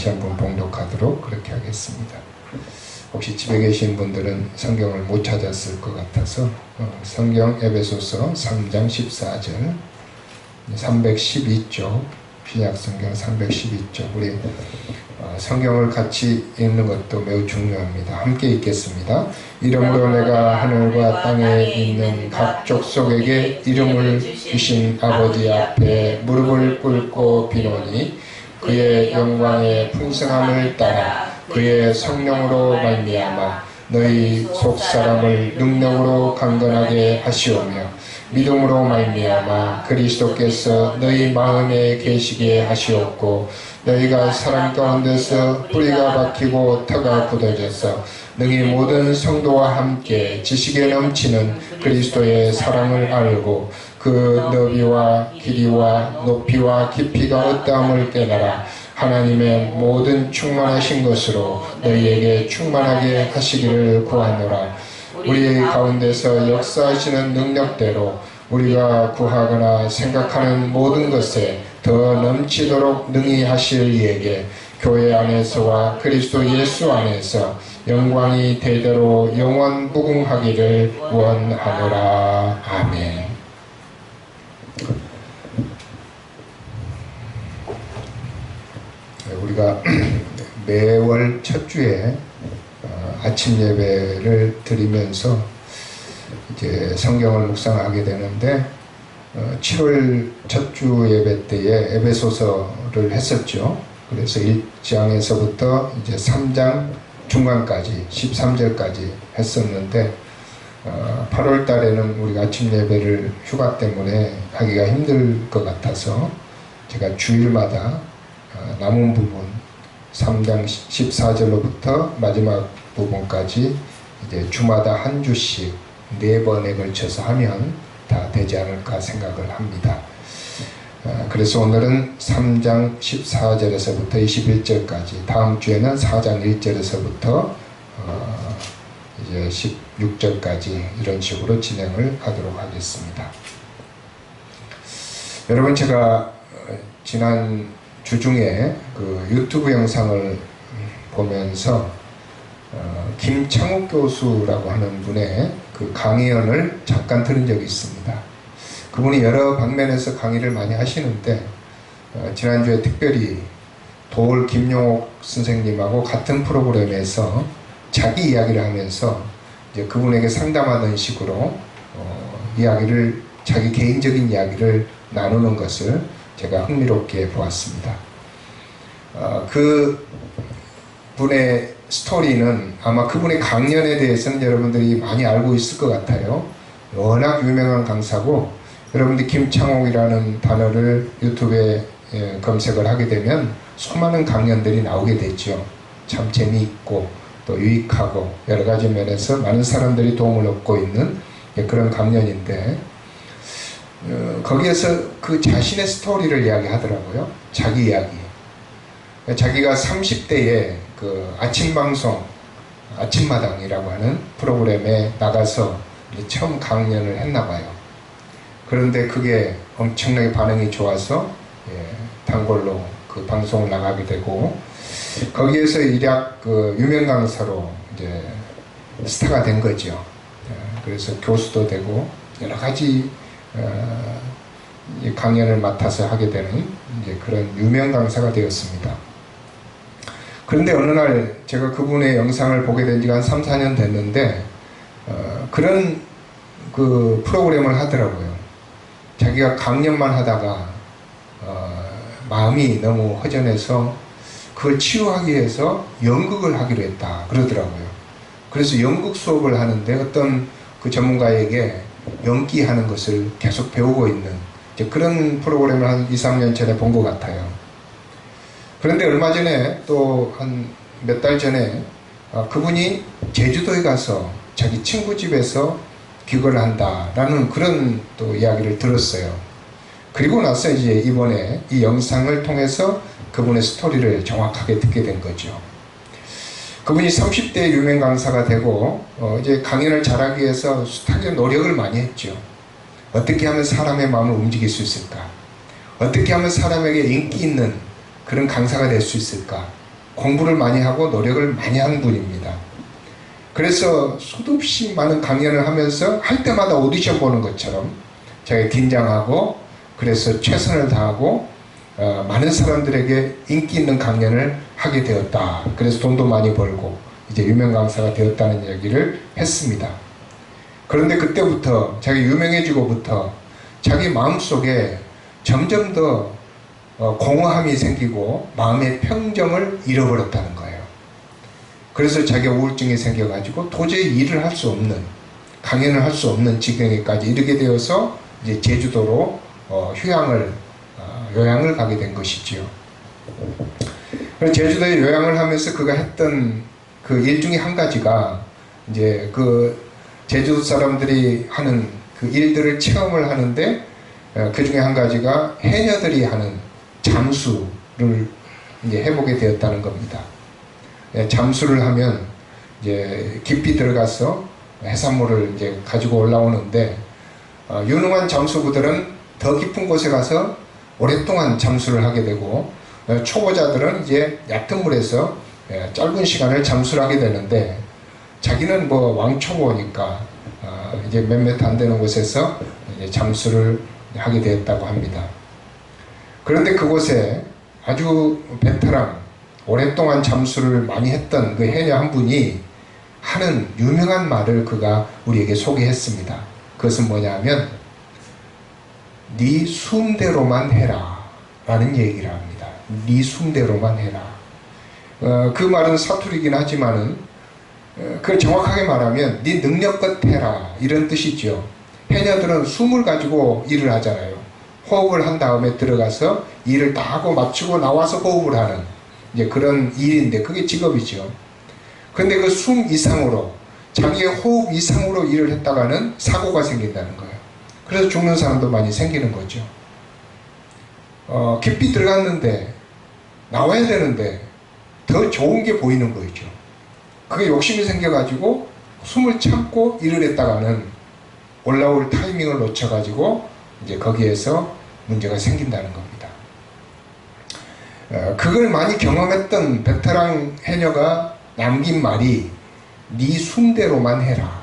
다시 한번 봉독하도록 그렇게 하겠습니다. 혹시 집에 계신 분들은 성경을 못 찾았을 것 같아서 성경 에베소서 3장 14절 312쪽 신약성경 312쪽 우리 성경을 같이 읽는 것도 매우 중요합니다. 함께 읽겠습니다. 이러므로 내가 하늘과 땅에 있는 각 족속에게 이름을 주신 아버지 앞에 무릎을 꿇고 비노니 그의 영광의 풍성함을 따라 그의 성령으로 말미암아 너희 속사람을 능력으로 강건하게 하시오며 믿음으로 말미암아 그리스도께서 너희 마음에 계시게 하시옵고 너희가 사랑 가운데서 뿌리가 박히고 터가 굳어져서 능히 모든 성도와 함께 지식에 넘치는 그리스도의 사랑을 알고 그 너비와 길이와 높이와 깊이가 어떠함을 깨달아 하나님의 모든 충만하신 것으로 너희에게 충만하게 하시기를 구하노라. 우리 가운데서 역사하시는 능력대로 우리가 구하거나 생각하는 모든 것에 더 넘치도록 능히 하실 이에게 교회 안에서와 그리스도 예수 안에서 영광이 대대로 영원 무궁하기를 원하노라. 아멘. 우리가 매월 첫 주에 아침 예배를 드리면서 이제 성경을 묵상하게 되는데 7월 첫 주 예배 때에 에베소서를 했었죠. 그래서 1장에서부터 이제 3장 중간까지 13절까지 했었는데 8월 달에는 우리가 아침 예배를 휴가 때문에 하기가 힘들 것 같아서 제가 주일마다 남은 부분 3장 14절로부터 마지막 부분까지 이제 주마다 한 주씩 4번에 걸쳐서 하면 다 되지 않을까 생각을 합니다. 그래서 오늘은 3장 14절에서부터 21절까지, 다음 주에는 4장 1절에서부터 이제 16절까지 이런 식으로 진행을 하도록 하겠습니다. 여러분, 제가 지난 주중에 그 유튜브 영상을 보면서 김창욱 교수라고 하는 분의 그 강의원을 잠깐 들은 적이 있습니다. 그분이 여러 방면에서 강의를 많이 하시는데 지난주에 특별히 도올 김용옥 선생님하고 같은 프로그램에서 자기 이야기를 하면서 이제 그분에게 상담하는 식으로 이야기를, 자기 개인적인 이야기를 나누는 것을 제가 흥미롭게 보았습니다. 그 분의 스토리는 아마 그분의 강연에 대해서는 여러분들이 많이 알고 있을 것 같아요. 워낙 유명한 강사고, 여러분들이 김창옥이라는 단어를 유튜브에 검색을 하게 되면 수많은 강연들이 나오게 되죠. 참 재미있고 또 유익하고 여러 가지 면에서 많은 사람들이 도움을 얻고 있는 그런 강연인데, 거기에서 그 자신의 스토리를 이야기하더라고요. 자기 이야기. 자기가 30대에 그 아침 방송, 아침마당이라고 하는 프로그램에 나가서 처음 강연을 했나 봐요. 그런데 그게 엄청나게 반응이 좋아서 단골로 그 방송을 나가게 되고, 거기에서 일약 그 유명 강사로 이제 스타가 된 거죠. 그래서 교수도 되고 여러 가지 강연을 맡아서 하게 되는 이제 그런 유명 강사가 되었습니다. 그런데 어느 날 제가 그분의 영상을 보게 된 지가 한 3, 4년 됐는데 그런 그 프로그램을 하더라고요. 자기가 강연만 하다가 마음이 너무 허전해서 그걸 치유하기 위해서 연극을 하기로 했다 그러더라고요. 그래서 연극 수업을 하는데 어떤 그 전문가에게 연기하는 것을 계속 배우고 있는 그런 프로그램을 한 2, 3년 전에 본 것 같아요. 그런데 얼마 전에 또 한 몇 달 전에 그분이 제주도에 가서 자기 친구 집에서 기거를 한다라는 그런 또 이야기를 들었어요. 그리고 나서 이제 이번에 이 영상을 통해서 그분의 스토리를 정확하게 듣게 된 거죠. 그분이 30대 유명 강사가 되고 이제 강연을 잘하기 위해서 숱하게 노력을 많이 했죠. 어떻게 하면 사람의 마음을 움직일 수 있을까? 어떻게 하면 사람에게 인기 있는 그런 강사가 될 수 있을까? 공부를 많이 하고 노력을 많이 한 분입니다. 그래서 수도 없이 많은 강연을 하면서 할 때마다 오디션 보는 것처럼 제가 긴장하고 그래서 최선을 다하고 많은 사람들에게 인기 있는 강연을 하게 되었다. 그래서 돈도 많이 벌고 이제 유명 강사가 되었다는 얘기를 했습니다. 그런데 그때부터 자기 유명해지고부터 자기 마음속에 점점 더 공허함이 생기고 마음의 평정을 잃어버렸다는 거예요. 그래서 자기가 우울증이 생겨가지고 도저히 일을 할 수 없는, 강연을 할 수 없는 지경에까지 이르게 되어서 이제 제주도로 요양을 가게 된 것이지요. 제주도에 요양을 하면서 그가 했던 그 일 중에 한 가지가 이제 그 제주도 사람들이 하는 그 일들을 체험을 하는데 그 중에 한 가지가 해녀들이 하는 잠수를 이제 해보게 되었다는 겁니다. 잠수를 하면 이제 깊이 들어가서 해산물을 이제 가지고 올라오는데 유능한 잠수부들은 더 깊은 곳에 가서 오랫동안 잠수를 하게 되고 초보자들은 이제 얕은 물에서 짧은 시간을 잠수를 하게 되는데 자기는 뭐 왕초보니까 이제 몇몇 안 되는 곳에서 이제 잠수를 하게 되었다고 합니다. 그런데 그곳에 아주 베테랑, 오랫동안 잠수를 많이 했던 그 해녀 한 분이 하는 유명한 말을 그가 우리에게 소개했습니다. 그것은 뭐냐 하면 네 숨대로만 해라 라는 얘기를 합니다. 네 숨대로만 해라. 그 말은 사투리긴 하지만은 그걸 정확하게 말하면 네 능력껏 해라 이런 뜻이죠. 해녀들은 숨을 가지고 일을 하잖아요. 호흡을 한 다음에 들어가서 일을 다 하고 마치고 나와서 호흡을 하는 이제 그런 일인데 그게 직업이죠. 근데 그 숨 이상으로 자기의 호흡 이상으로 일을 했다가는 사고가 생긴다는 거예요. 그래서 죽는 사람도 많이 생기는 거죠. 깊이 들어갔는데 나와야 되는데 더 좋은 게 보이는 거죠. 그게 욕심이 생겨가지고 숨을 참고 일을 했다가는 올라올 타이밍을 놓쳐가지고 이제 거기에서 문제가 생긴다는 겁니다. 그걸 많이 경험했던 베테랑 해녀가 남긴 말이 네 숨대로만 해라.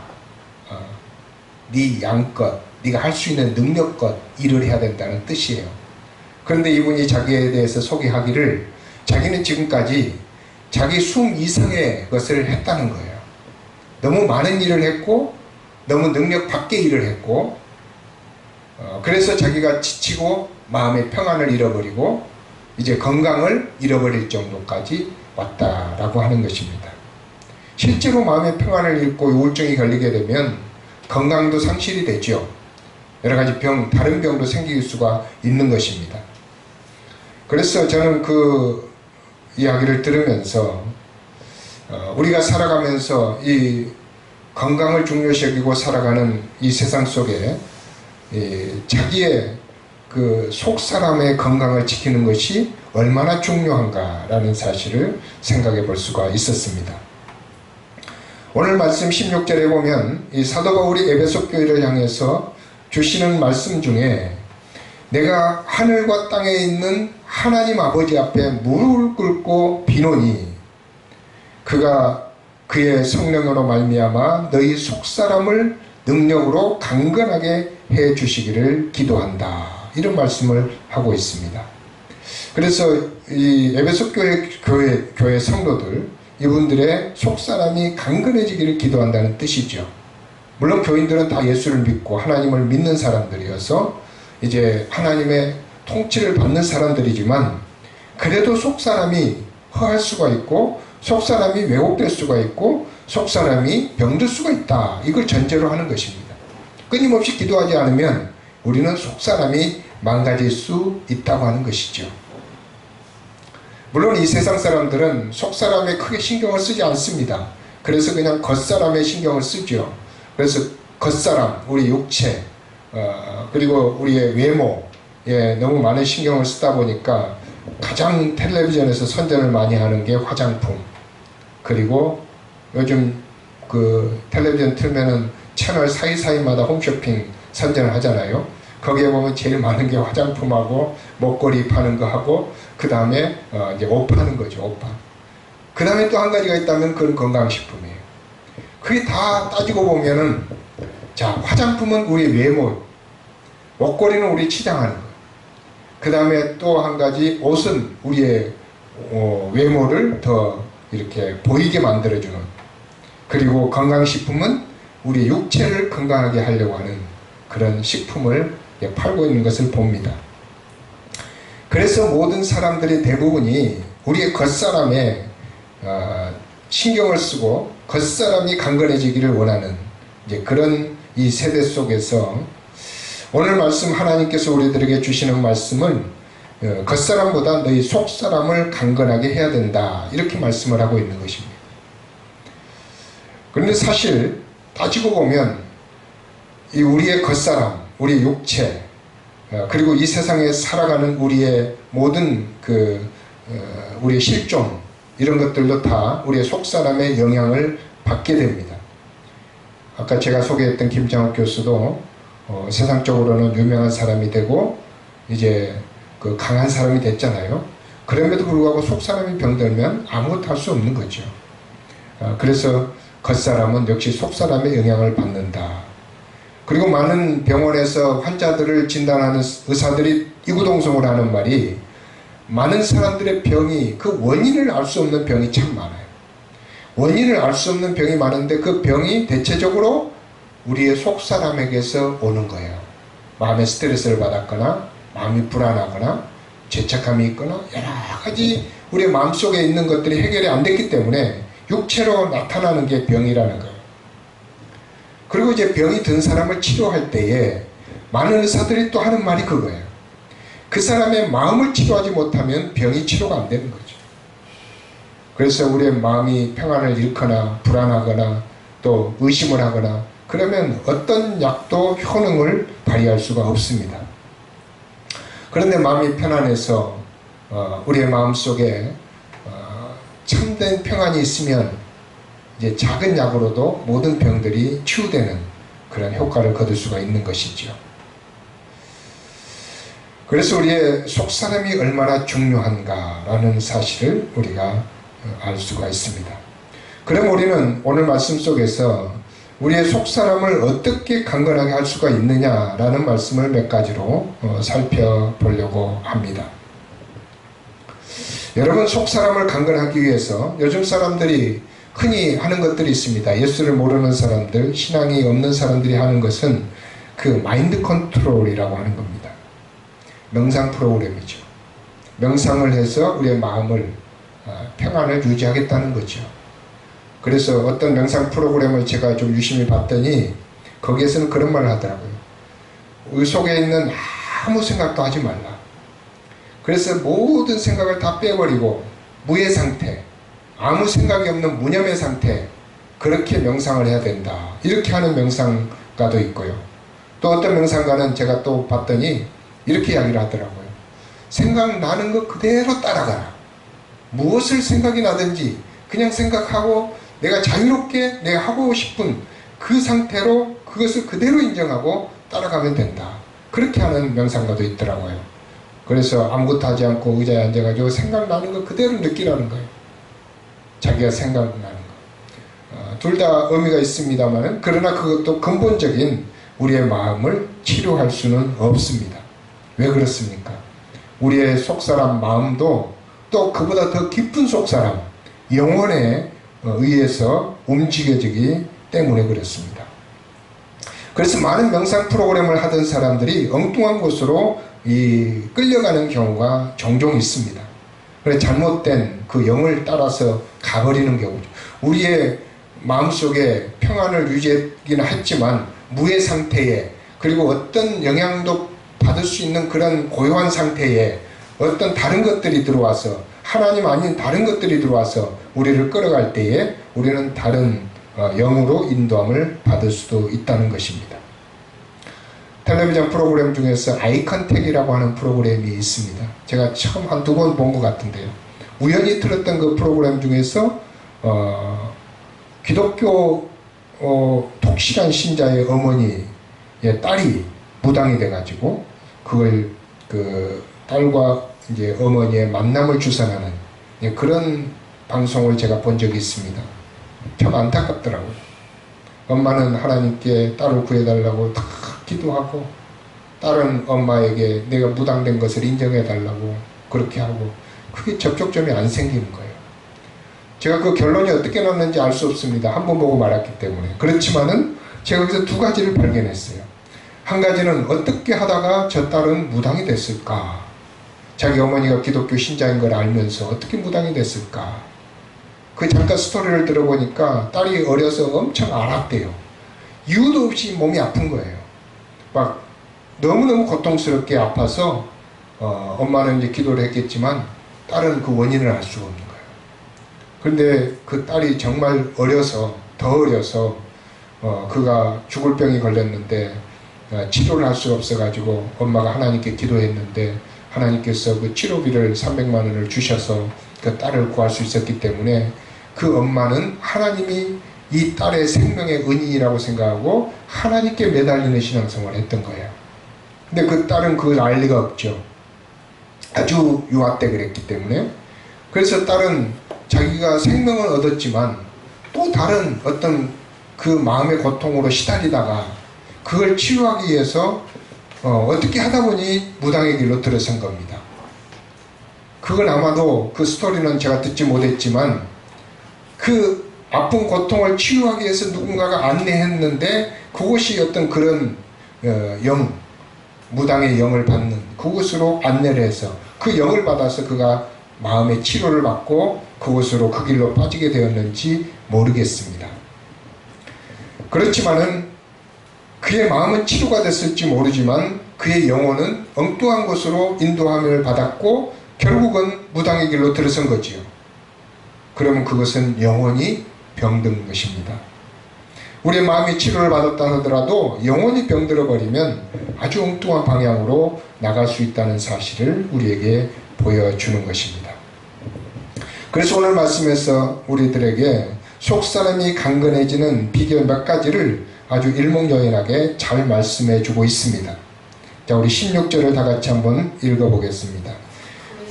네 양껏, 네가 할 수 있는 능력껏 일을 해야 된다는 뜻이에요. 그런데 이분이 자기에 대해서 소개하기를 자기는 지금까지 자기 숨 이상의 것을 했다는 거예요. 너무 많은 일을 했고 너무 능력 밖의 일을 했고 그래서 자기가 지치고 마음의 평안을 잃어버리고 이제 건강을 잃어버릴 정도까지 왔다라고 하는 것입니다. 실제로 마음의 평안을 잃고 우울증이 걸리게 되면 건강도 상실이 되죠. 여러 가지 다른 병도 생길 수가 있는 것입니다. 그래서 저는 그 이야기를 들으면서 우리가 살아가면서 이 건강을 중요시 여기고 살아가는 이 세상 속에 자기의 그 속사람의 건강을 지키는 것이 얼마나 중요한가라는 사실을 생각해 볼 수가 있었습니다. 오늘 말씀 16절에 보면 이 사도 바울이 에베소 교회를 향해서 주시는 말씀 중에 내가 하늘과 땅에 있는 하나님 아버지 앞에 무릎을 꿇고 비노니 그가 그의 성령으로 말미암아 너희 속사람을 능력으로 강건하게 해 주시기를 기도한다. 이런 말씀을 하고 있습니다. 그래서 이 에베소 교회 성도들 이분들의 속사람이 강건해지기를 기도한다는 뜻이죠. 물론 교인들은 다 예수를 믿고 하나님을 믿는 사람들이어서 이제 하나님의 통치를 받는 사람들이지만 그래도 속사람이 허할 수가 있고 속사람이 왜곡될 수가 있고 속사람이 병들 수가 있다. 이걸 전제로 하는 것입니다. 끊임없이 기도하지 않으면 우리는 속사람이 망가질 수 있다고 하는 것이죠. 물론 이 세상 사람들은 속사람에 크게 신경을 쓰지 않습니다. 그래서 그냥 겉사람에 신경을 쓰죠. 그래서 겉사람, 우리 육체, 그리고 우리의 외모에 너무 많은 신경을 쓰다 보니까 가장 텔레비전에서 선전을 많이 하는 게 화장품. 그리고 요즘 그 텔레비전 틀면은 채널 사이사이마다 홈쇼핑 선전을 하잖아요. 거기에 보면 제일 많은 게 화장품하고 목걸이 파는 거 하고 그 다음에 이제 옷 파는 거죠. 옷 파. 그 다음에 또 한 가지가 있다면 그건 건강식품이에요. 그게 다 따지고 보면은, 자, 화장품은 우리 외모, 목걸이는 우리 치장하는 거. 그 다음에 또 한 가지, 옷은 우리의 외모를 더 이렇게 보이게 만들어주는. 그리고 건강식품은 우리 육체를 건강하게 하려고 하는 그런 식품을 팔고 있는 것을 봅니다. 그래서 모든 사람들이 대부분이 우리의 겉사람에 신경을 쓰고 겉사람이 강건해지기를 원하는 이제 그런 이 세대 속에서 오늘 말씀 하나님께서 우리들에게 주시는 말씀은 겉사람보다 너희 속사람을 강건하게 해야 된다, 이렇게 말씀을 하고 있는 것입니다. 그런데 사실 따지고 보면 이 우리의 겉사람, 우리의 육체, 그리고 이 세상에 살아가는 우리의 모든 우리의 실종, 이런 것들도 다 우리의 속사람의 영향을 받게 됩니다. 아까 제가 소개했던 김장욱 교수도 세상적으로는 유명한 사람이 되고 이제 그 강한 사람이 됐잖아요. 그럼에도 불구하고 속사람이 병들면 아무것도 할 수 없는 거죠. 그래서 겉사람은 역시 속사람의 영향을 받는다. 그리고 많은 병원에서 환자들을 진단하는 의사들이 이구동성으로 하는 말이, 많은 사람들의 병이 그 원인을 알 수 없는 병이 참 많아요. 원인을 알 수 없는 병이 많은데 그 병이 대체적으로 우리의 속사람에게서 오는 거예요. 마음의 스트레스를 받았거나 마음이 불안하거나 죄책감이 있거나 여러 가지 우리의 마음속에 있는 것들이 해결이 안 됐기 때문에 육체로 나타나는 게 병이라는 거예요. 그리고 이제 병이 든 사람을 치료할 때에 많은 의사들이 또 하는 말이 그거예요. 그 사람의 마음을 치료하지 못하면 병이 치료가 안 되는 거죠. 그래서 우리의 마음이 평안을 잃거나 불안하거나 또 의심을 하거나 그러면 어떤 약도 효능을 발휘할 수가 없습니다. 그런데 마음이 편안해서 우리의 마음속에 참된 평안이 있으면 이제 작은 약으로도 모든 병들이 치유되는 그런 효과를 거둘 수가 있는 것이죠. 그래서 우리의 속사람이 얼마나 중요한가라는 사실을 우리가 알 수가 있습니다. 그럼 우리는 오늘 말씀 속에서 우리의 속사람을 어떻게 강건하게 할 수가 있느냐라는 말씀을 몇 가지로 살펴보려고 합니다. 여러분, 속사람을 강건하기 위해서 요즘 사람들이 흔히 하는 것들이 있습니다. 예수를 모르는 사람들, 신앙이 없는 사람들이 하는 것은 그 마인드 컨트롤이라고 하는 겁니다. 명상 프로그램이죠. 명상을 해서 우리의 마음을 평안을 유지하겠다는 거죠. 그래서 어떤 명상 프로그램을 제가 좀 유심히 봤더니 거기에서는 그런 말을 하더라고요. 우리 속에 있는 아무 생각도 하지 말라. 그래서 모든 생각을 다 빼버리고 무의 상태, 아무 생각이 없는 무념의 상태, 그렇게 명상을 해야 된다. 이렇게 하는 명상가도 있고요. 또 어떤 명상가는 제가 또 봤더니 이렇게 이야기를 하더라고요. 생각나는 것 그대로 따라가라. 무엇을 생각이 나든지 그냥 생각하고 내가 자유롭게 내가 하고 싶은 그 상태로 그것을 그대로 인정하고 따라가면 된다. 그렇게 하는 명상가도 있더라고요. 그래서 아무것도 하지 않고 의자에 앉아가지고 생각나는 것 그대로 느끼라는 거예요. 자기가 생각나는 것. 둘 다 의미가 있습니다만, 그러나 그것도 근본적인 우리의 마음을 치료할 수는 없습니다. 왜 그렇습니까? 우리의 속사람 마음도 또 그보다 더 깊은 속사람, 영혼에 의해서 움직여지기 때문에 그렇습니다. 그래서 많은 명상 프로그램을 하던 사람들이 엉뚱한 곳으로 끌려가는 경우가 종종 있습니다. 그래서 잘못된 그 영을 따라서 가버리는 경우죠. 우리의 마음속에 평안을 유지하기는 했지만 무의 상태에, 그리고 어떤 영향도 받을 수 있는 그런 고요한 상태에 어떤 다른 것들이 들어와서, 하나님 아닌 다른 것들이 들어와서 우리를 끌어갈 때에 우리는 다른 영으로 인도함을 받을 수도 있다는 것입니다. 텔레비전 프로그램 중에서 아이컨택이라고 하는 프로그램이 있습니다. 제가 처음 한 두 번 본 것 같은데요. 우연히 틀었던 그 프로그램 중에서 기독교 독실한 신자의 어머니의 딸이 무당이 돼가지고 그걸 그 딸과 이제 어머니의 만남을 주선하는 그런 방송을 제가 본 적이 있습니다. 참 안타깝더라고요. 엄마는 하나님께 딸을 구해달라고 다 기도하고 딸은 엄마에게 내가 무당된 것을 인정해달라고 그렇게 하고 그게 접촉점이 안 생기는 거예요. 제가 그 결론이 어떻게 났는지 알 수 없습니다. 한 번 보고 말았기 때문에. 그렇지만은 제가 여기서 두 가지를 발견했어요. 한 가지는 어떻게 하다가 저 딸은 무당이 됐을까? 자기 어머니가 기독교 신자인 걸 알면서 어떻게 무당이 됐을까? 그 잠깐 스토리를 들어보니까 딸이 어려서 엄청 앓았대요. 이유도 없이 몸이 아픈 거예요. 막 너무너무 고통스럽게 아파서 엄마는 이제 기도를 했겠지만 딸은 그 원인을 알 수가 없는 거예요. 그런데 그 딸이 정말 어려서 더 어려서 그가 죽을 병이 걸렸는데 치료를 할 수가 없어가지고 엄마가 하나님께 기도했는데 하나님께서 그 치료비를 300만 원을 주셔서 그 딸을 구할 수 있었기 때문에 그 엄마는 하나님이 이 딸의 생명의 은인이라고 생각하고 하나님께 매달리는 신앙생활을 했던 거예요. 근데 그 딸은 그걸 알 리가 없죠. 아주 유아 때 그랬기 때문에. 그래서 딸은 자기가 생명을 얻었지만 또 다른 어떤 그 마음의 고통으로 시달리다가 그걸 치유하기 위해서 어떻게 하다 보니 무당의 길로 들어선 겁니다. 그건 아마도 그 스토리는 제가 듣지 못했지만 그 아픈 고통을 치유하기 위해서 누군가가 안내했는데 그곳이 어떤 그런 무당의 영을 받는 그곳으로 안내를 해서 그 영을 받아서 그가 마음의 치료를 받고 그곳으로 그 길로 빠지게 되었는지 모르겠습니다. 그렇지만은 그의 마음은 치료가 됐을지 모르지만 그의 영혼은 엉뚱한 곳으로 인도함을 받았고 결국은 무당의 길로 들어선 거지요. 그러면 그것은 영혼이 병든 것입니다. 우리의 마음이 치료를 받았다 하더라도 영혼이 병들어 버리면 아주 엉뚱한 방향으로 나갈 수 있다는 사실을 우리에게 보여주는 것입니다. 그래서 오늘 말씀에서 우리들에게 속사람이 강건해지는 비결 몇 가지를 아주 일목요연하게 잘 말씀해 주고 있습니다. 자, 우리 16절을 다 같이 한번 읽어보겠습니다.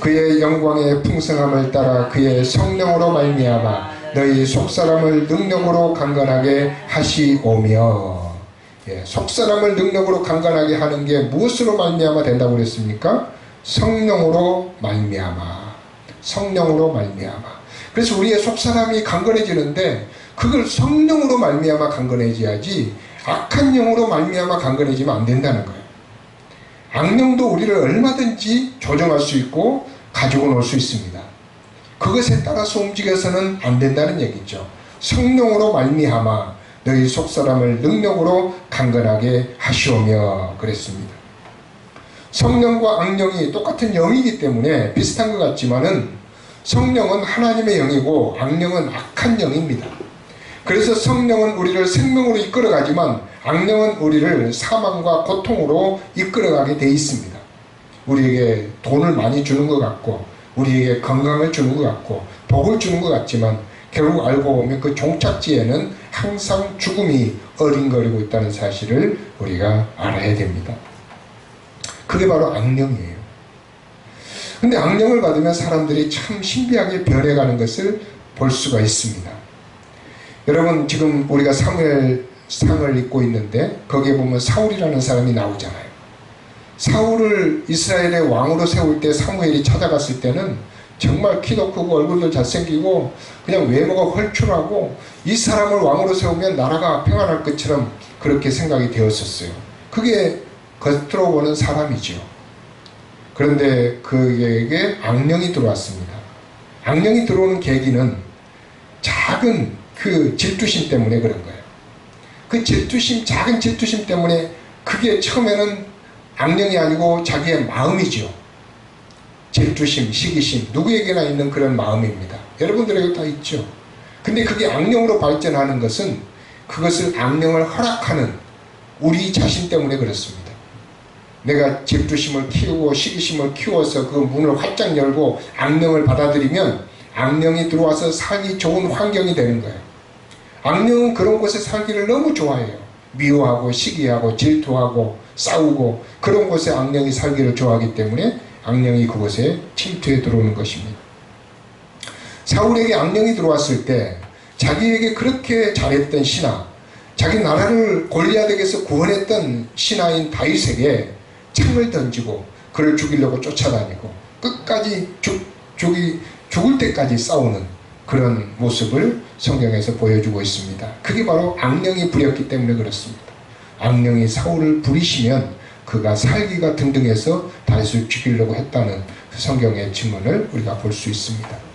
그의 영광의 풍성함을 따라 그의 성령으로 말미암아 너희 속사람을 능력으로 강건하게 하시오며. 속사람을 능력으로 강건하게 하는 게 무엇으로 말미암아 된다고 그랬습니까? 성령으로 말미암아. 성령으로 말미암아. 그래서 우리의 속사람이 강건해지는데 그걸 성령으로 말미암아 강건해져야지 악한 영으로 말미암아 강건해지면 안 된다는 거예요. 악령도 우리를 얼마든지 조정할 수 있고 가지고 놀 수 있습니다. 그것에 따라서 움직여서는 안 된다는 얘기죠. 성령으로 말미암아 너희 속사람을 능력으로 강건하게 하시오며 그랬습니다. 성령과 악령이 똑같은 영이기 때문에 비슷한 것 같지만은 성령은 하나님의 영이고 악령은 악한 영입니다. 그래서 성령은 우리를 생명으로 이끌어가지만 악령은 우리를 사망과 고통으로 이끌어가게 돼 있습니다. 우리에게 돈을 많이 주는 것 같고 우리에게 건강을 주는 것 같고 복을 주는 것 같지만 결국 알고 보면 그 종착지에는 항상 죽음이 어린거리고 있다는 사실을 우리가 알아야 됩니다. 그게 바로 악령이에요. 근데 악령을 받으면 사람들이 참 신비하게 변해가는 것을 볼 수가 있습니다. 여러분 지금 우리가 사무엘상을 읽고 있는데 거기에 보면 사울이라는 사람이 나오잖아요. 사울을 이스라엘의 왕으로 세울 때 사무엘이 찾아갔을 때는 정말 키도 크고 얼굴도 잘생기고 그냥 외모가 헐출하고 이 사람을 왕으로 세우면 나라가 평안할 것처럼 그렇게 생각이 되었었어요. 그게 겉으로 보는 사람이죠. 그런데 그에게 악령이 들어왔습니다. 악령이 들어오는 계기는 작은 그 질투심 때문에 그런 거예요. 그 질투심, 작은 질투심 때문에 그게 처음에는 악령이 아니고 자기의 마음이죠. 질투심, 시기심, 누구에게나 있는 그런 마음입니다. 여러분들에게 다 있죠. 근데 그게 악령으로 발전하는 것은 그것을 악령을 허락하는 우리 자신 때문에 그렇습니다. 내가 질투심을 키우고 시기심을 키워서 그 문을 활짝 열고 악령을 받아들이면 악령이 들어와서 살기 좋은 환경이 되는 거예요. 악령은 그런 곳에 살기를 너무 좋아해요. 미워하고 시기하고 질투하고 싸우고 그런 곳에 악령이 살기를 좋아하기 때문에 악령이 그곳에 침투해 들어오는 것입니다. 사울에게 악령이 들어왔을 때 자기에게 그렇게 잘했던 신하, 자기 나라를 골리앗에게서 구원했던 신하인 다윗에게 창을 던지고 그를 죽이려고 쫓아다니고 끝까지 죽을 때까지 싸우는 그런 모습을 성경에서 보여주고 있습니다. 그게 바로 악령이 부렸기 때문에 그렇습니다. 악령이 사울을 부리시면 그가 살기가 등등해서 다윗을 죽이려고 했다는 그 성경의 증언을 우리가 볼 수 있습니다.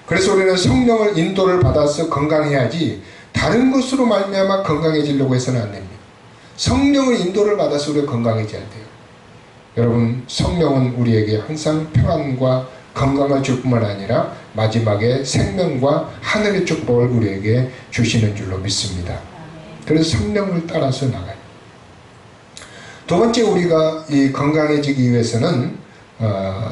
그래서 우리는 성령을 인도를 받아서 건강해야지 다른 것으로 말미암아 건강해지려고 해서는 안 됩니다. 성령을 인도를 받아서 우리가 건강해져야 돼요. 여러분, 성령은 우리에게 항상 평안과 건강을 줄 뿐만 아니라 마지막에 생명과 하늘의 축복을 우리에게 주시는 줄로 믿습니다. 그래서 성령을 따라서 나가요. 두 번째, 우리가 이 건강해지기 위해서는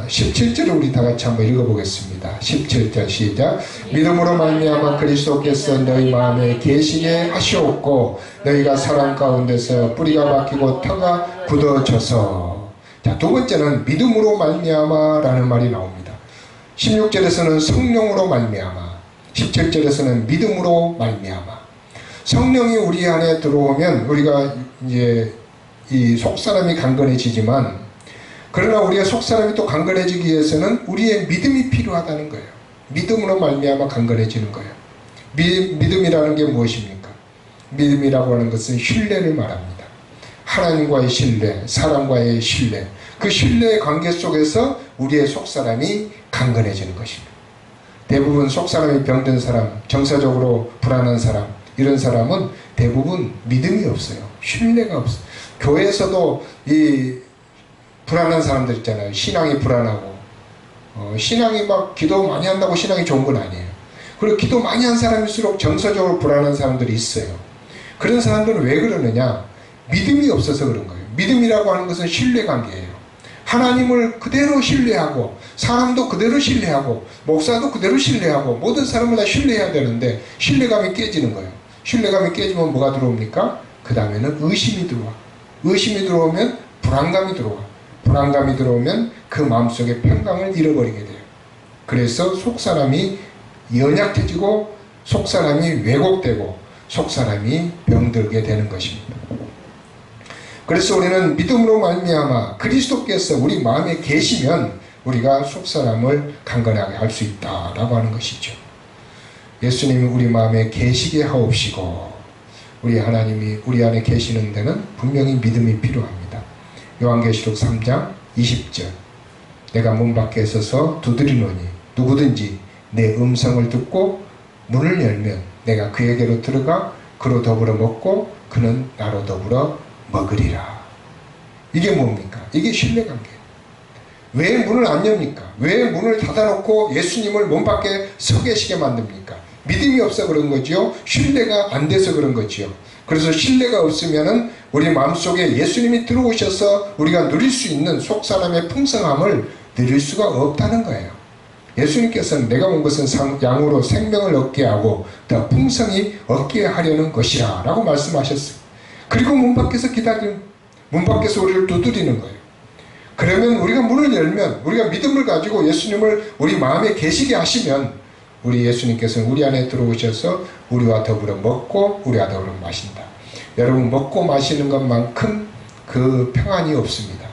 17절을 우리 다 같이 한번 읽어보겠습니다. 17절 시작. 믿음으로 말미암아 그리스도께서 너희 마음에 계시게 하시옵고 너희가 사랑 가운데서 뿌리가 박히고 터가 굳어져서. 자, 두 번째는 믿음으로 말미암아라는 말이 나옵니다. 16절에서는 성령으로 말미암아, 17절에서는 믿음으로 말미암아. 성령이 우리 안에 들어오면 우리가 이제 이 속사람이 강건해지지만, 그러나 우리가 속사람이 또 강건해지기 위해서는 우리의 믿음이 필요하다는 거예요. 믿음으로 말미암아 강건해지는 거예요. 믿음이라는 게 무엇입니까? 믿음이라고 하는 것은 신뢰를 말합니다. 하나님과의 신뢰, 사람과의 신뢰, 그 신뢰의 관계 속에서 우리의 속사람이 강건해지는 것입니다. 대부분 속사람이 병든 사람, 정서적으로 불안한 사람, 이런 사람은 대부분 믿음이 없어요. 신뢰가 없어요. 교회에서도 이 불안한 사람들 있잖아요. 신앙이 불안하고, 신앙이 막 기도 많이 한다고 신앙이 좋은 건 아니에요. 그리고 기도 많이 한 사람일수록 정서적으로 불안한 사람들이 있어요. 그런 사람들은 왜 그러느냐? 믿음이 없어서 그런 거예요. 믿음이라고 하는 것은 신뢰관계예요. 하나님을 그대로 신뢰하고, 사람도 그대로 신뢰하고, 목사도 그대로 신뢰하고, 모든 사람을 다 신뢰해야 되는데 신뢰감이 깨지는 거예요. 신뢰감이 깨지면 뭐가 들어옵니까? 그 다음에는 의심이 들어와. 의심이 들어오면 불안감이 들어와. 불안감이 들어오면 그 마음속에 평강을 잃어버리게 돼요. 그래서 속사람이 연약해지고 속사람이 왜곡되고 속사람이 병들게 되는 것입니다. 그래서 우리는 믿음으로 말미암아 그리스도께서 우리 마음에 계시면 우리가 속사람을 강건하게 할 수 있다라고 하는 것이죠. 예수님이 우리 마음에 계시게 하옵시고, 우리 하나님이 우리 안에 계시는 데는 분명히 믿음이 필요합니다. 요한계시록 3장 20절. 내가 문 밖에 서서 두드리노니 누구든지 내 음성을 듣고 문을 열면 내가 그에게로 들어가 그로 더불어 먹고 그는 나로 더불어 먹으리라. 이게 뭡니까? 이게 신뢰관계예요. 왜 문을 안 엽니까? 왜 문을 닫아놓고 예수님을 문 밖에 서 계시게 만듭니까? 믿음이 없어 그런 거지요. 신뢰가 안 돼서 그런 거지요. 그래서 신뢰가 없으면은 우리 마음속에 예수님이 들어오셔서 우리가 누릴 수 있는 속사람의 풍성함을 누릴 수가 없다는 거예요. 예수님께서는 내가 온 것은 양으로 생명을 얻게 하고 더 풍성히 얻게 하려는 것이라 라고 말씀하셨어요. 그리고 문 밖에서 문 밖에서 우리를 두드리는 거예요. 그러면 우리가 문을 열면, 우리가 믿음을 가지고 예수님을 우리 마음에 계시게 하시면 우리 예수님께서는 우리 안에 들어오셔서 우리와 더불어 먹고 우리와 더불어 마신다. 여러분, 먹고 마시는 것만큼 그 평안이 없습니다.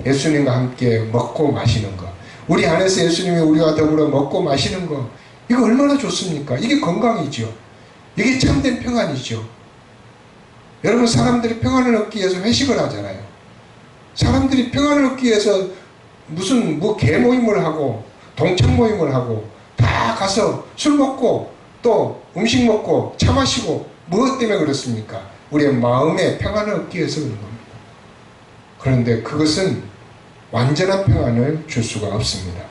예수님과 함께 먹고 마시는 것, 우리 안에서 예수님이 우리와 더불어 먹고 마시는 것, 이거 얼마나 좋습니까? 이게 건강이죠. 이게 참된 평안이죠. 여러분, 사람들이 평안을 얻기 위해서 회식을 하잖아요. 사람들이 평안을 얻기 위해서 무슨 개모임을 하고 동창 모임을 하고 다 가서 술 먹고 또 음식 먹고 차 마시고 무엇 때문에 그렇습니까? 우리의 마음에 평안을 얻기 위해서 그런 겁니다. 그런데 그것은 완전한 평안을 줄 수가 없습니다.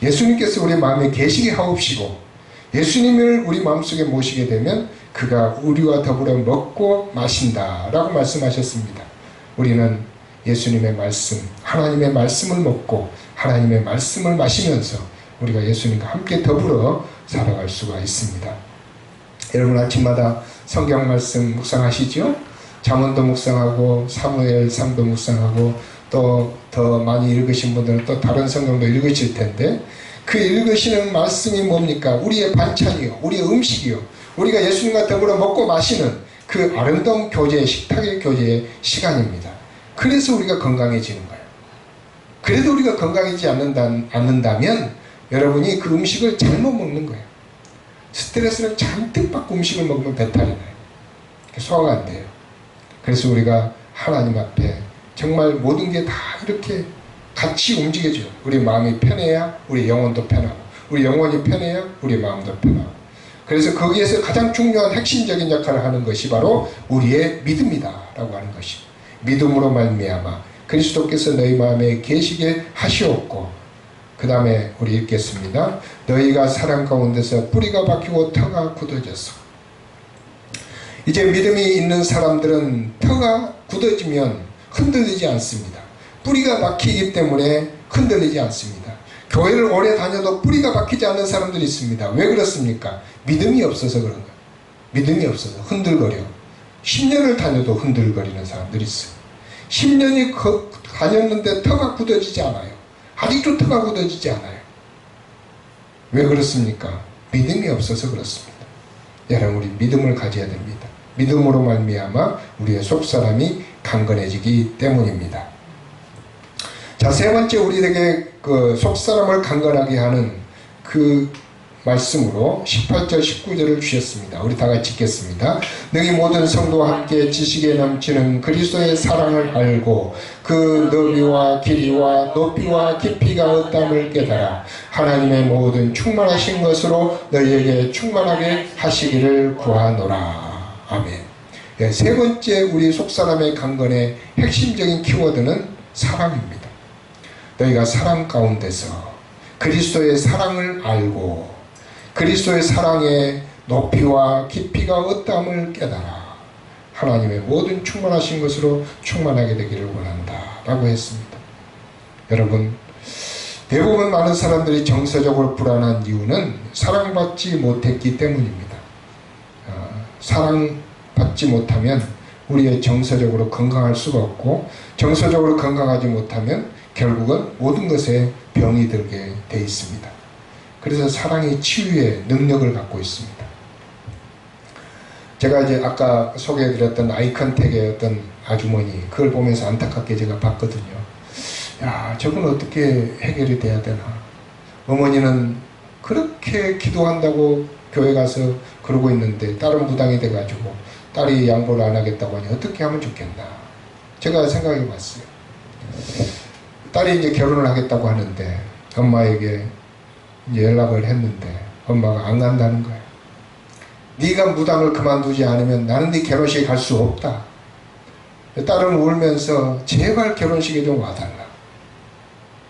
예수님께서 우리 마음에 계시게 하옵시고 예수님을 우리 마음속에 모시게 되면 그가 우리와 더불어 먹고 마신다 라고 말씀하셨습니다. 우리는 예수님의 말씀, 하나님의 말씀을 먹고 하나님의 말씀을 마시면서 우리가 예수님과 함께 더불어 살아갈 수가 있습니다. 여러분, 아침마다 성경 말씀 묵상하시죠? 잠언도 묵상하고 사무엘상도 묵상하고 또 더 많이 읽으신 분들은 또 다른 성경도 읽으실 텐데, 그 읽으시는 말씀이 뭡니까? 우리의 반찬이요, 우리의 음식이요, 우리가 예수님과 더불어 먹고 마시는 그 아름다운 교제, 식탁의 교제의 시간입니다. 그래서 우리가 건강해지는 거예요. 그래도 우리가 건강해지지 않는다면 여러분이 그 음식을 잘못 먹는 거예요. 스트레스를 잔뜩 받고 음식을 먹으면 배탈이 나요. 소화가 안 돼요. 그래서 우리가 하나님 앞에 정말 모든 게 다 이렇게 같이 움직여줘요. 우리 마음이 편해야 우리 영혼도 편하고, 우리 영혼이 편해야 우리 마음도 편하고. 그래서 거기에서 가장 중요한 핵심적인 역할을 하는 것이 바로 우리의 믿음이다 라고 하는 것입니다. 믿음으로 말미암아 그리스도께서 너희 마음에 계시게 하시옵고, 그 다음에 우리 읽겠습니다. 너희가 사랑 가운데서 뿌리가 박히고 터가 굳어져서. 이제 믿음이 있는 사람들은 터가 굳어지면 흔들리지 않습니다. 뿌리가 박히기 때문에 흔들리지 않습니다. 교회를 오래 다녀도 뿌리가 박히지 않는 사람들이 있습니다. 왜 그렇습니까? 믿음이 없어서 그런 거예요. 믿음이 없어서 흔들거려. 10년을 다녀도 흔들거리는 사람들이 있어요. 10년이 다녔는데 터가 굳어지지 않아요. 아직도 터가 굳어지지 않아요. 왜 그렇습니까? 믿음이 없어서 그렇습니다. 여러분, 우리 믿음을 가져야 됩니다. 믿음으로 말미암아 우리의 속사람이 강건해지기 때문입니다. 자, 세 번째 우리에게 그 속사람을 강건하게 하는 그 말씀으로 18절 19절을 주셨습니다. 우리 다 같이 읽겠습니다. 너희 모든 성도와 함께 지식에 넘치는 그리스도의 사랑을 알고 그 너비와 길이와 높이와 깊이가 어떠함을 깨달아 하나님의 모든 충만하신 것으로 너희에게 충만하게 하시기를 구하노라. 아멘. 네, 세 번째 우리 속사람의 강건의 핵심적인 키워드는 사랑입니다. 너희가 사랑 가운데서 그리스도의 사랑을 알고 그리스도의 사랑의 높이와 깊이가 어떠함을 깨달아 하나님의 모든 충만하신 것으로 충만하게 되기를 원한다 라고 했습니다. 여러분, 대부분 많은 사람들이 정서적으로 불안한 이유는 사랑받지 못했기 때문입니다. 사랑받지 못하면 우리의 정서적으로 건강할 수가 없고, 정서적으로 건강하지 못하면 결국은 모든 것에 병이 들게 돼 있습니다. 그래서 사랑이 치유의 능력을 갖고 있습니다. 제가 이제 아까 소개해드렸던 아이컨택의 어떤 아주머니, 그걸 보면서 안타깝게 제가 봤거든요. 야, 저건 어떻게 해결이 돼야 되나. 어머니는 그렇게 기도한다고 교회 가서 그러고 있는데 딸은 무당이 돼가지고 딸이 양보를 안 하겠다고 하니 어떻게 하면 좋겠나. 제가 생각해 봤어요. 딸이 이제 결혼을 하겠다고 하는데 엄마에게 이제 연락을 했는데 엄마가 안 간다는 거예요. 네가 무당을 그만두지 않으면 나는 네 결혼식에 갈 수 없다. 딸은 울면서 제발 결혼식에 좀 와달라.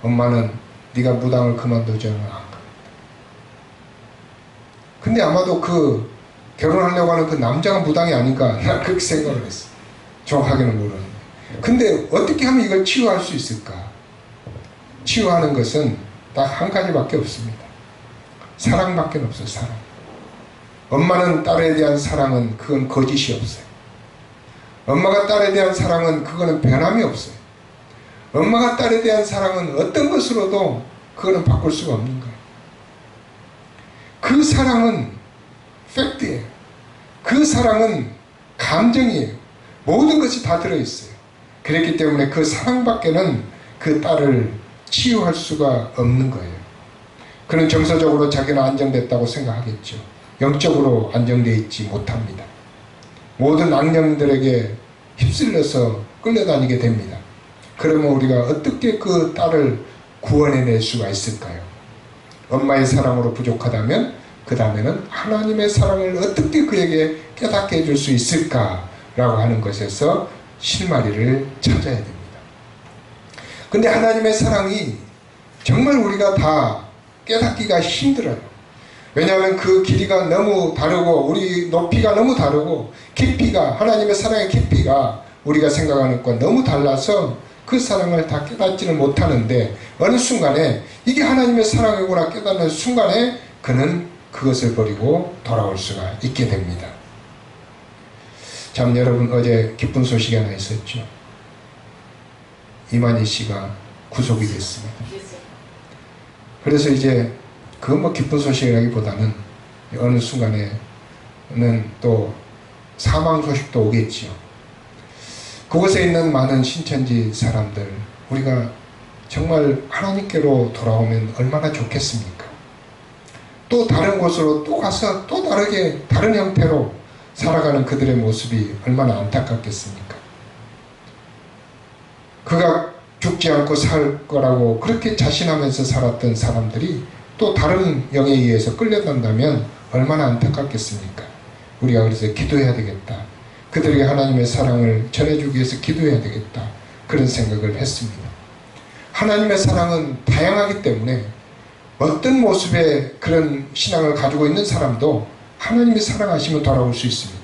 엄마는 네가 무당을 그만두지 않으면 안 간다. 근데 아마도 그 결혼하려고 하는 그 남자가 무당이 아닌가, 난 그렇게 생각을 했어. 정확하게는 모르는데. 근데 어떻게 하면 이걸 치유할 수 있을까? 치유하는 것은 딱 한 가지밖에 없습니다. 사랑밖에 없어요. 사랑. 엄마는 딸에 대한 사랑은 그건 거짓이 없어요. 엄마가 딸에 대한 사랑은 그거는 변함이 없어요. 엄마가 딸에 대한 사랑은 어떤 것으로도 그거는 바꿀 수가 없는 거예요. 그 사랑은 팩트예요. 그 사랑은 감정이에요. 모든 것이 다 들어있어요. 그렇기 때문에 그 사랑밖에는 그 딸을 치유할 수가 없는 거예요. 그는 정서적으로 자기는 안정됐다고 생각하겠죠. 영적으로 안정되어 있지 못합니다. 모든 악령들에게 휩쓸려서 끌려다니게 됩니다. 그러면 우리가 어떻게 그 딸을 구원해낼 수가 있을까요? 엄마의 사랑으로 부족하다면 그 다음에는 하나님의 사랑을 어떻게 그에게 깨닫게 해줄 수 있을까라고 하는 것에서 실마리를 찾아야 됩니다. 근데 하나님의 사랑이 정말 우리가 다 깨닫기가 힘들어요. 왜냐하면 그 길이가 너무 다르고 우리 높이가 너무 다르고 깊이가, 하나님의 사랑의 깊이가 우리가 생각하는 것과 너무 달라서 그 사랑을 다 깨닫지는 못하는데 어느 순간에 이게 하나님의 사랑이구나 깨닫는 순간에 그는 그것을 버리고 돌아올 수가 있게 됩니다. 참, 여러분, 어제 기쁜 소식이 하나 있었죠. 이만희 씨가 구속이 됐습니다. 그래서 이제 그건 뭐 기쁜 소식이라기보다는 어느 순간에는 또 사망 소식도 오겠지요. 그곳에 있는 많은 신천지 사람들, 우리가 정말 하나님께로 돌아오면 얼마나 좋겠습니까? 또 다른 곳으로 또 가서 또 다르게 다른 형태로 살아가는 그들의 모습이 얼마나 안타깝겠습니까? 그가 죽지 않고 살 거라고 그렇게 자신하면서 살았던 사람들이 또 다른 영에 의해서 끌려간다면 얼마나 안타깝겠습니까? 우리가 그래서 기도해야 되겠다. 그들에게 하나님의 사랑을 전해주기 위해서 기도해야 되겠다. 그런 생각을 했습니다. 하나님의 사랑은 다양하기 때문에 어떤 모습의 그런 신앙을 가지고 있는 사람도 하나님이 사랑하시면 돌아올 수 있습니다.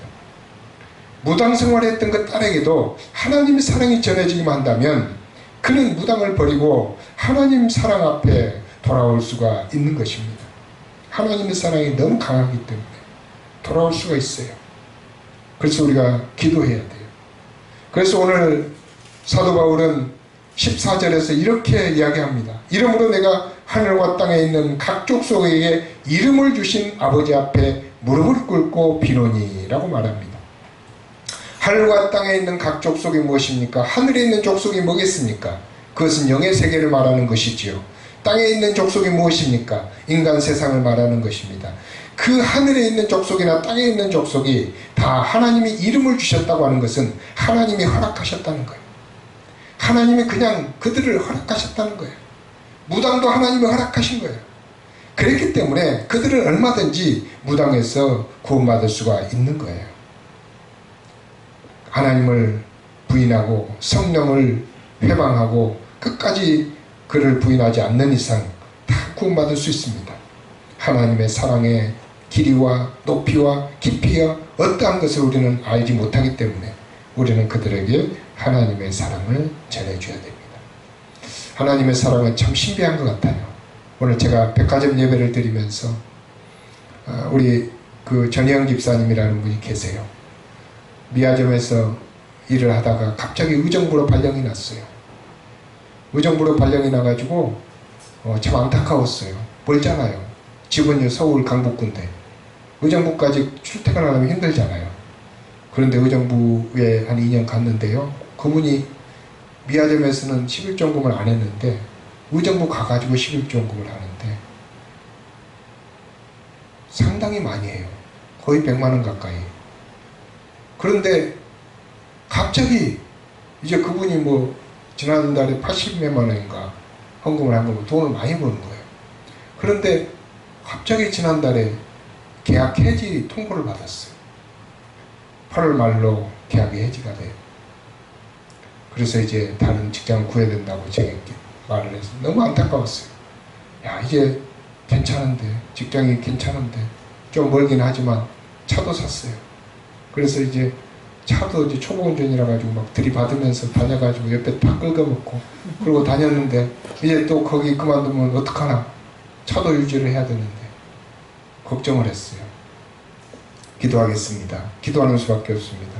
무당 생활했던 그 딸에게도 하나님의 사랑이 전해지기만 한다면 그는 무당을 버리고 하나님 사랑 앞에 돌아올 수가 있는 것입니다. 하나님의 사랑이 너무 강하기 때문에 돌아올 수가 있어요. 그래서 우리가 기도해야 돼요. 그래서 오늘 사도 바울은 14절에서 이렇게 이야기합니다. 이러므로 내가 하늘과 땅에 있는 각 족속에게 이름을 주신 아버지 앞에 무릎을 꿇고 비노니 라고 말합니다. 하늘과 땅에 있는 각 족속이 무엇입니까? 하늘에 있는 족속이 뭐겠습니까? 그것은 영의 세계를 말하는 것이지요. 땅에 있는 족속이 무엇입니까? 인간 세상을 말하는 것입니다. 그 하늘에 있는 족속이나 땅에 있는 족속이 다 하나님이 이름을 주셨다고 하는 것은 하나님이 허락하셨다는 거예요. 하나님이 그냥 그들을 허락하셨다는 거예요. 무당도 하나님이 허락하신 거예요. 그렇기 때문에 그들은 얼마든지 무당에서 구원받을 수가 있는 거예요. 하나님을 부인하고 성령을 회방하고 끝까지 그를 부인하지 않는 이상 다 구원받을 수 있습니다. 하나님의 사랑의 길이와 높이와 깊이와 어떠한 것을 우리는 알지 못하기 때문에 우리는 그들에게 하나님의 사랑을 전해줘야 됩니다. 하나님의 사랑은 참 신비한 것 같아요. 오늘 제가 백화점 예배를 드리면서 우리 그 전혜영 집사님이라는 분이 계세요. 미아점에서 일을 하다가 갑자기 의정부로 발령이 났어요. 의정부로 발령이 나가지고 참 안타까웠어요. 멀잖아요. 집은 서울 강북구인데 의정부까지 출퇴근하려면 힘들잖아요. 그런데 의정부에 한 2년 갔는데요. 그분이 미아점에서는 11종금을 안 했는데 의정부 가가지고 11종금을 하는데 상당히 많이 해요. 거의 100만원 가까이. 그런데 갑자기 이제 그분이 뭐 지난달에 80몇만 원인가 헌금을 한 거면 돈을 많이 버는 거예요. 그런데 갑자기 지난달에 계약 해지 통보를 받았어요. 8월 말로 계약이 해지가 돼요. 그래서 이제 다른 직장을 구해야 된다고 제게 말을 해서 너무 안타까웠어요. 야, 이제 괜찮은데, 직장이 괜찮은데, 좀 멀긴 하지만 차도 샀어요. 그래서 이제 차도 이제 초보 운전이라 가지고 막 들이받으면서 다녀가지고 옆에 다 긁어먹고 그러고 다녔는데 이제 또 거기 그만두면 어떡하나. 차도 유지를 해야 되는데 걱정을 했어요. 기도하겠습니다. 기도하는 수밖에 없습니다.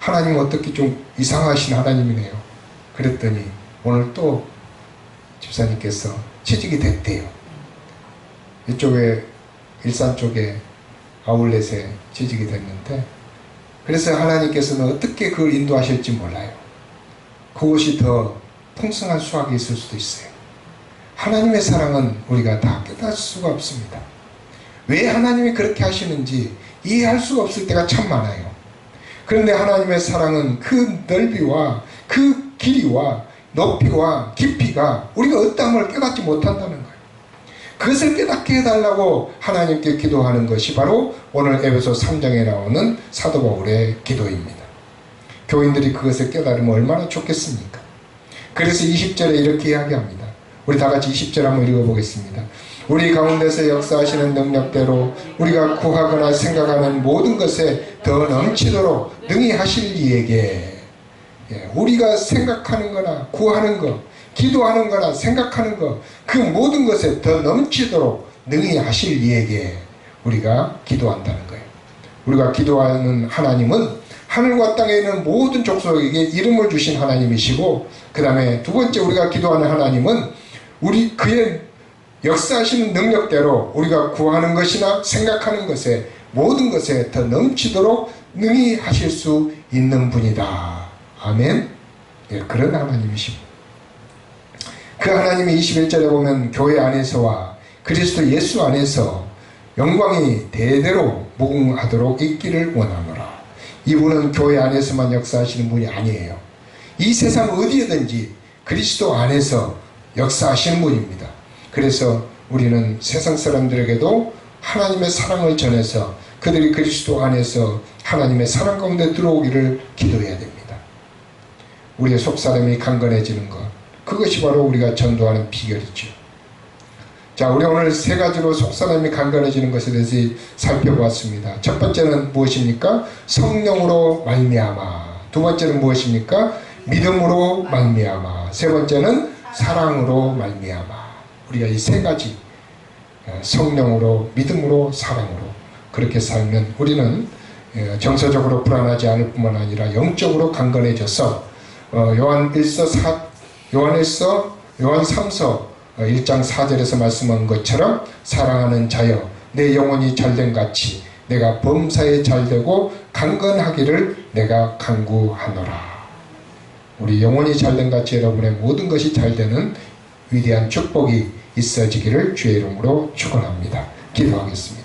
하나님은 어떻게 좀 이상하신 하나님이네요. 그랬더니 오늘 또 집사님께서 취직이 됐대요. 이쪽에 일산 쪽에 아울렛에 취직이 됐는데 그래서 하나님께서는 어떻게 그걸 인도하실지 몰라요. 그것이 더 풍성한 수확이 있을 수도 있어요. 하나님의 사랑은 우리가 다 깨달을 수가 없습니다. 왜 하나님이 그렇게 하시는지 이해할 수가 없을 때가 참 많아요. 그런데 하나님의 사랑은 그 넓이와 그 길이와 높이와 깊이가 우리가 어떠함을 깨닫지 못한다는 거예요. 그것을 깨닫게 해달라고 하나님께 기도하는 것이 바로 오늘 에베소 3장에 나오는 사도 바울의 기도입니다. 교인들이 그것을 깨달으면 얼마나 좋겠습니까? 그래서 20절에 이렇게 이야기합니다. 우리 다 같이 20절 한번 읽어보겠습니다. 우리 가운데서 역사하시는 능력대로 우리가 구하거나 생각하는 모든 것에 더 넘치도록 능히 하실 이에게, 우리가 생각하는 거나 구하는 것, 기도하는 거나 생각하는 것, 그 모든 것에 더 넘치도록 능히 하실 이에게 우리가 기도한다는 거예요. 우리가 기도하는 하나님은 하늘과 땅에 있는 모든 족속에게 이름을 주신 하나님이시고, 그 다음에 두 번째 우리가 기도하는 하나님은 그의 역사하시는 능력대로 우리가 구하는 것이나 생각하는 것에 모든 것에 더 넘치도록 능히 하실 수 있는 분이다. 아멘. 예, 그런 하나님이십니다. 그 하나님이 21절에 보면 교회 안에서와 그리스도 예수 안에서 영광이 대대로 무궁하도록 있기를 원하노라. 이분은 교회 안에서만 역사하시는 분이 아니에요. 이 세상 어디에든지 그리스도 안에서 역사하시는 분입니다. 그래서 우리는 세상 사람들에게도 하나님의 사랑을 전해서 그들이 그리스도 안에서 하나님의 사랑 가운데 들어오기를 기도해야 됩니다. 우리의 속사람이 강건해지는 것, 그것이 바로 우리가 전도하는 비결이죠. 자, 우리 오늘 세 가지로 속사람이 강건해지는 것에 대해서 살펴보았습니다. 첫 번째는 무엇입니까? 성령으로 말미암아. 두 번째는 무엇입니까? 믿음으로 말미암아. 세 번째는 사랑으로 말미암아. 우리가 이 세 가지, 성령으로, 믿음으로, 사랑으로 그렇게 살면 우리는 정서적으로 불안하지 않을 뿐만 아니라 영적으로 강건해져서 요한 3서 1장 4절에서 말씀한 것처럼 사랑하는 자여 내 영혼이 잘된 같이 내가 범사에 잘되고 강건하기를 내가 간구하노라. 우리 영혼이 잘된 같이 여러분의 모든 것이 잘되는 위대한 축복이 있어지기를 주의 이름으로 축원합니다. 기도하겠습니다.